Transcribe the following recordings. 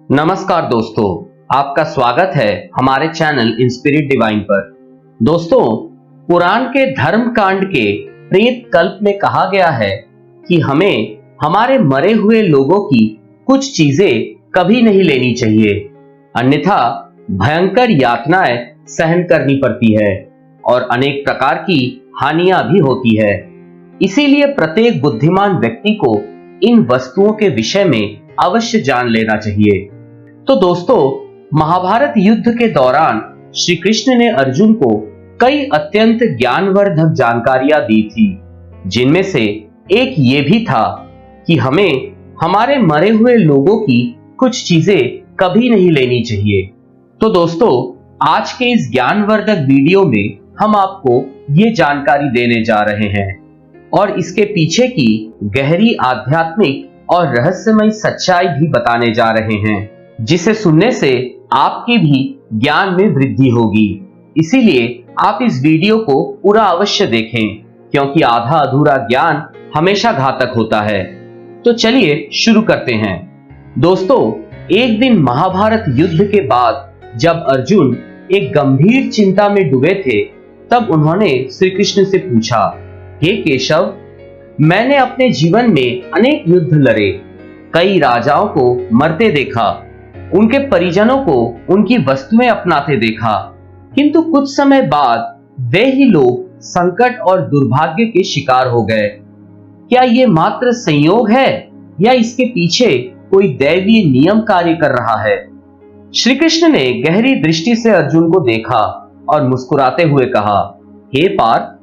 नमस्कार दोस्तों, आपका स्वागत है हमारे चैनल इंस्पिरिट डिवाइन पर। दोस्तों, कुरान के धर्म कांड के प्रेत कल्प में कहा गया है कि हमें हमारे मरे हुए लोगों की कुछ चीजें कभी नहीं लेनी चाहिए, अन्यथा भयंकर यातनाएं सहन करनी पड़ती है और अनेक प्रकार की हानियां भी होती है। इसीलिए प्रत्येक बुद्धिमान व्यक्ति को इन वस्तुओं के विषय में अवश्य जान लेना चाहिए। तो दोस्तों, महाभारत युद्ध के दौरान श्री कृष्ण ने अर्जुन को कई अत्यंत ज्ञानवर्धक जानकारियां दी थी, जिनमें से एक ये भी था कि हमें हमारे मरे हुए लोगों की कुछ चीजें कभी नहीं लेनी चाहिए। तो दोस्तों, आज के इस ज्ञानवर्धक वीडियो में हम आपको ये जानकारी देने जा रहे हैं और इसके पीछे की गहरी आध्यात्मिक और रहस्यमय सच्चाई भी बताने जा रहे हैं, जिसे सुनने से आपकी भी ज्ञान में वृद्धि होगी। इसीलिए आप इस वीडियो को पूरा अवश्य देखें, क्योंकि आधा अधूरा ज्ञान हमेशा घातक होता है। तो चलिए शुरू करते हैं। दोस्तों, एक दिन महाभारत युद्ध के बाद जब अर्जुन एक गंभीर चिंता में डूबे थे, तब उन्होंने श्री कृष्ण से पूछा, हे केशव, मैंने अपने जीवन में अनेक युद्ध लड़े, कई राजाओं को मरते देखा, उनके परिजनों को उनकी वस्तुएं अपनाते देखा, किंतु कुछ समय बाद वे ही लोग संकट और दुर्भाग्य के शिकार हो गए। क्या ये मात्र संयोग है या इसके पीछे कोई दैवीय नियम कार्य कर रहा है? श्री कृष्ण ने गहरी दृष्टि से अर्जुन को देखा और मुस्कुराते हुए कहा, हे पार्थ,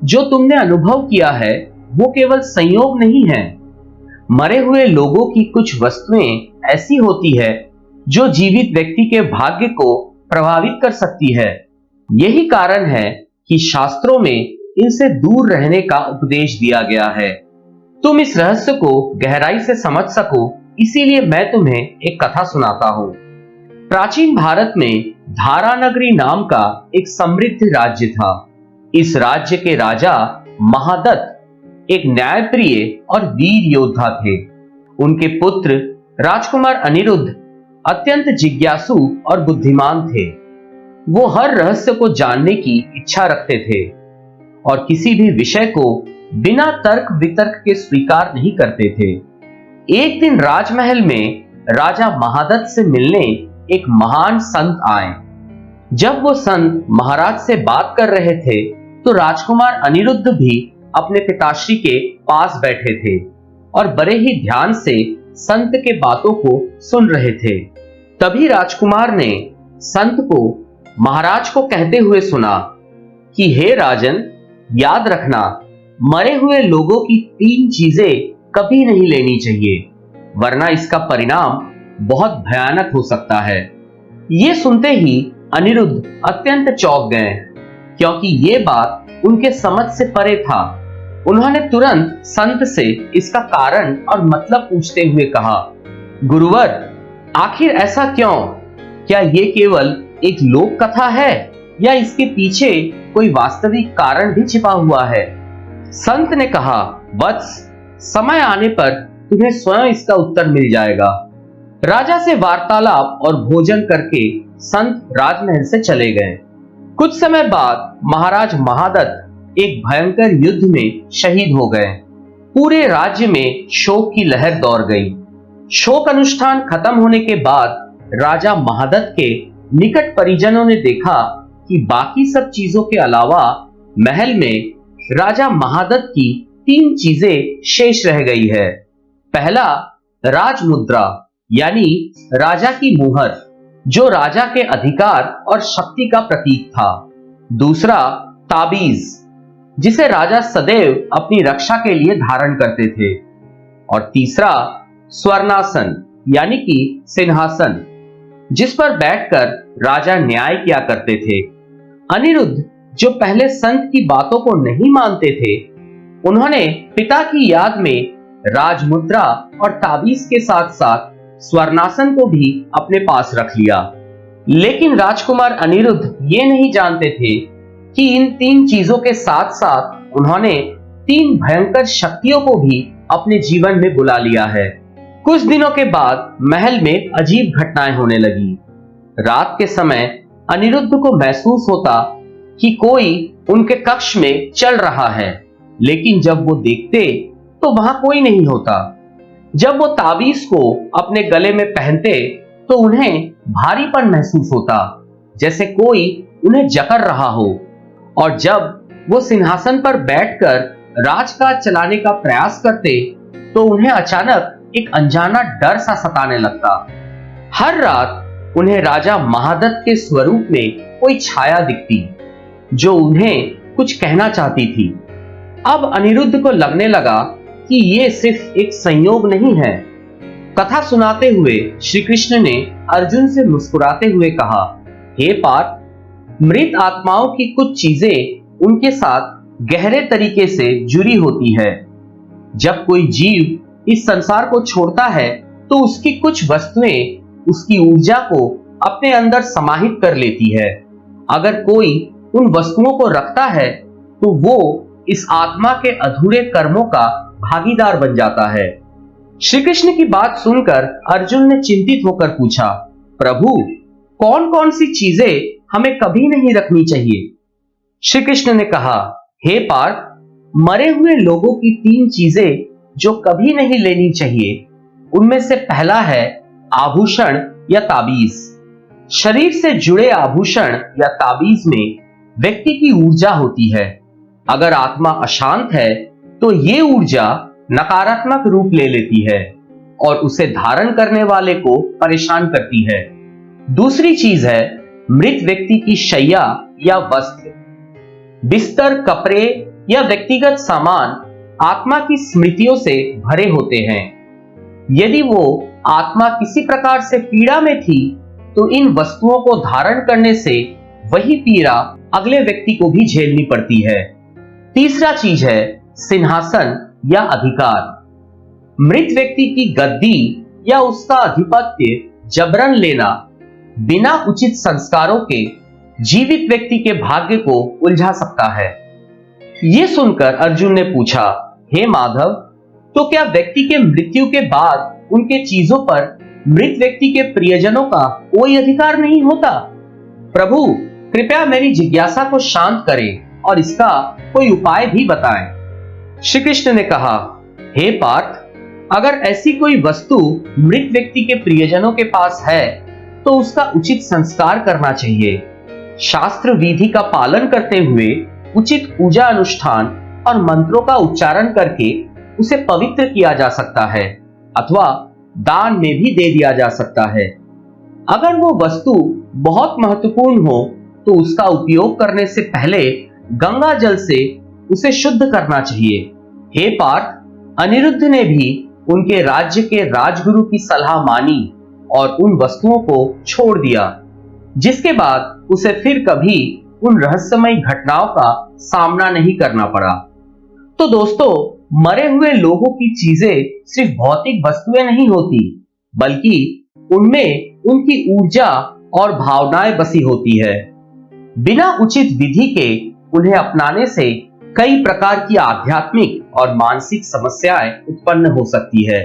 जो तुमने अनुभव किया है वो केवल संयोग नहीं है। मरे हुए लोगों की कुछ वस्तुएं ऐसी होती है जो जीवित व्यक्ति के भाग्य को प्रभावित कर सकती है। यही कारण है कि शास्त्रों में इनसे दूर रहने का उपदेश दिया गया है। तुम इस रहस्य को गहराई से समझ सको, इसीलिए मैं तुम्हें एक कथा सुनाता हूं। प्राचीन भारत में धारानगरी नाम का एक समृद्ध राज्य था। इस राज्य के राजा महादत्त एक न्यायप्रिय और वीर योद्धा थे। उनके पुत्र राजकुमार अनिरुद्ध अत्यंत जिज्ञासु और बुद्धिमान थे। वो हर रहस्य को जानने की इच्छा रखते थे और किसी भी विषय को बिना तर्क वितर्क के स्वीकार नहीं करते थे। एक दिन राजमहल में राजा महादत्त से मिलने एक महान संत आए। जब वो संत महाराज से बात कर रहे थे, तो राजकुमार अनिरुद्ध भी अपने पिताश्री के पास बैठे थे और बड़े ही ध्यान से संत के बातों को सुन रहे थे। तभी राजकुमार ने संत को महाराज को कहते हुए सुना कि हे राजन, याद रखना, मरे हुए लोगों की 3 चीजें कभी नहीं लेनी चाहिए, वरना इसका परिणाम बहुत भयानक हो सकता है। ये सुनते ही अनिरुद्ध अत्यंत चौंक गए, क्योंकि ये बात उनके समझ से परे था। उन्होंने तुरंत संत से इसका कारण और मतलब पूछते हुए कहा, गुरुवर, आखिर ऐसा क्यों? क्या ये केवल एक लोक कथा है या इसके पीछे कोई वास्तविक कारण भी छिपा हुआ है? संत ने कहा, वत्स, समय आने पर तुम्हें स्वयं इसका उत्तर मिल जाएगा। राजा से वार्तालाप और भोजन करके संत राजमहल से चले गए। कुछ समय बाद महाराज महादत्त एक भयंकर युद्ध में शहीद हो गए। पूरे राज्य में शोक की लहर दौड़ गई। शोक अनुष्ठान खत्म होने के बाद राजा महादत्त के निकट परिजनों ने देखा कि बाकी सब चीजों के अलावा महल में राजा महादत्त की 3 चीजें शेष रह गई है। पहला, राजमुद्रा यानी राजा की मुहर, जो राजा के अधिकार और शक्ति का प्रतीक था। दूसरा, ताबीज, जिसे राजा सदैव अपनी रक्षा के लिए धारण करते थे। और तीसरा, स्वर्णासन यानी कि सिंहासन, जिस पर बैठकर राजा न्याय किया करते थे। अनिरुद्ध, जो पहले संत की बातों को नहीं मानते थे, उन्होंने पिता की याद में राजमुद्रा और ताबीज के साथ साथ स्वर्णासन को भी अपने पास रख लिया। लेकिन राजकुमार अनिरुद्ध ये नहीं जानते थे कि इन 3 चीजों के साथ साथ उन्होंने 3 भयंकर शक्तियों को भी अपने जीवन में बुला लिया है। कुछ दिनों के बाद महल में अजीब घटनाएं होने लगी। रात के समय अनिरुद्ध को महसूस होता कि कोई उनके कक्ष में चल रहा है, लेकिन जब वो देखते तो वहां कोई नहीं होता। जब वो ताबीज को अपने गले में पहनते तो उन्हें भारीपन महसूस होता, जैसे कोई उन्हें जकड़ रहा हो। और जब वो सिंहासन पर बैठकर राजकाज चलाने का प्रयास करते तो उन्हें अचानक एक अनजाना डर सा सताने लगता। हर रात उन्हें राजा महादत्त के स्वरूप में कोई छाया दिखती जो उन्हें कुछ कहना चाहती थी। अब अनिरुद्ध को लगने लगा कि ये सिर्फ एक संयोग नहीं है। कथा सुनाते हुए श्री कृष्ण ने अर्जुन से मुस्कुराते हुए कहा, हे पार्थ, मृत आत्माओं की कुछ चीजें उनके साथ गहरे तरीके से जुड़ी होती है। जब कोई जीव इस संसार को छोड़ता है तो उसकी कुछ वस्तुएं उसकी ऊर्जा को अपने अंदर समाहित कर लेती है। अगर कोई उन वस्तुओं को रखता है तो वो इस आत्मा के अधूरे कर्मों का भागीदार बन जाता है। श्री कृष्ण की बात सुनकर अर्जुन ने चिंतित होकर पूछा, प्रभु, कौन कौन सी चीजें हमें कभी नहीं रखनी चाहिए? श्री कृष्ण ने कहा, हे पार्थ, मरे हुए लोगों की 3 चीजें जो कभी नहीं लेनी चाहिए, उनमें से पहला है आभूषण या ताबीज। शरीर से जुड़े आभूषण या ताबीज में व्यक्ति की ऊर्जा होती है। अगर आत्मा अशांत है तो ये ऊर्जा नकारात्मक रूप ले लेती है और उसे धारण करने वाले को परेशान करती है। दूसरी चीज है मृत व्यक्ति की शैया या वस्त्र। बिस्तर, कपड़े या व्यक्तिगत सामान आत्मा की स्मृतियों से भरे होते हैं। यदि वो आत्मा किसी प्रकार से पीड़ा में थी तो इन वस्तुओं को धारण करने से वही पीड़ा अगले व्यक्ति को भी झेलनी पड़ती है। तीसरा चीज है सिंहासन या अधिकार। मृत व्यक्ति की गद्दी या उसका आधिपत्य जबरन लेना बिना उचित संस्कारों के जीवित व्यक्ति के भाग्य को उलझा सकता है। यह सुनकर अर्जुन ने पूछा, हे माधव, तो क्या व्यक्ति के मृत्यु के बाद उनके चीजों पर मृत व्यक्ति के प्रियजनों का कोई अधिकार नहीं होता? प्रभु, कृपया मेरी जिज्ञासा को शांत करें और इसका कोई उपाय भी बताएं। श्री कृष्ण ने कहा, हे पार्थ, अगर ऐसी कोई वस्तु मृत व्यक्ति के प्रियजनों के पास है तो उसका उचित संस्कार करना चाहिए। शास्त्र विधि का पालन करते हुए उचित पूजा अनुष्ठान और मंत्रों का उच्चारण करके उसे पवित्र किया जा सकता है अथवा दान में भी दे दिया जा सकता है। अगर वो वस्तु बहुत महत्वपूर्ण हो तो उसका उपयोग करने से पहले गंगा जल से उसे शुद्ध करना चाहिए। हे पार्थ, अनिरुद्ध ने भी उनके राज्य के राजगुरु की सलाह मानी और उन वस्तुओं को छोड़ दिया, जिसके बाद उसे फिर कभी उन रहस्यमयी घटनाओं का सामना नहीं करना पड़ा। तो दोस्तों, मरे हुए लोगों की चीजें सिर्फ भौतिक वस्तुएं नहीं होती, बल्कि उनमें उनकी ऊर्जा और भावनाएं बसी होती है। बिना उचित विधि के उन्हें अपनाने से कई प्रकार की आध्यात्मिक और मानसिक समस्याएं उत्पन्न हो सकती है।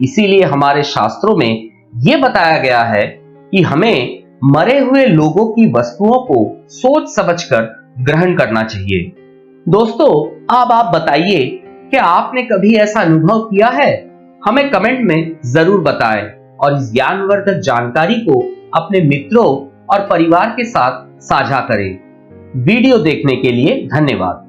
इसीलिए हमारे शास्त्रों में यह बताया गया है कि हमें मरे हुए लोगों की वस्तुओं को सोच समझकर ग्रहण करना चाहिए। दोस्तों, अब आप बताइए कि आपने कभी ऐसा अनुभव किया है? हमें कमेंट में जरूर बताएं और इस ज्ञानवर्धक जानकारी को अपने मित्रों और परिवार के साथ साझा करें। वीडियो देखने के लिए धन्यवाद।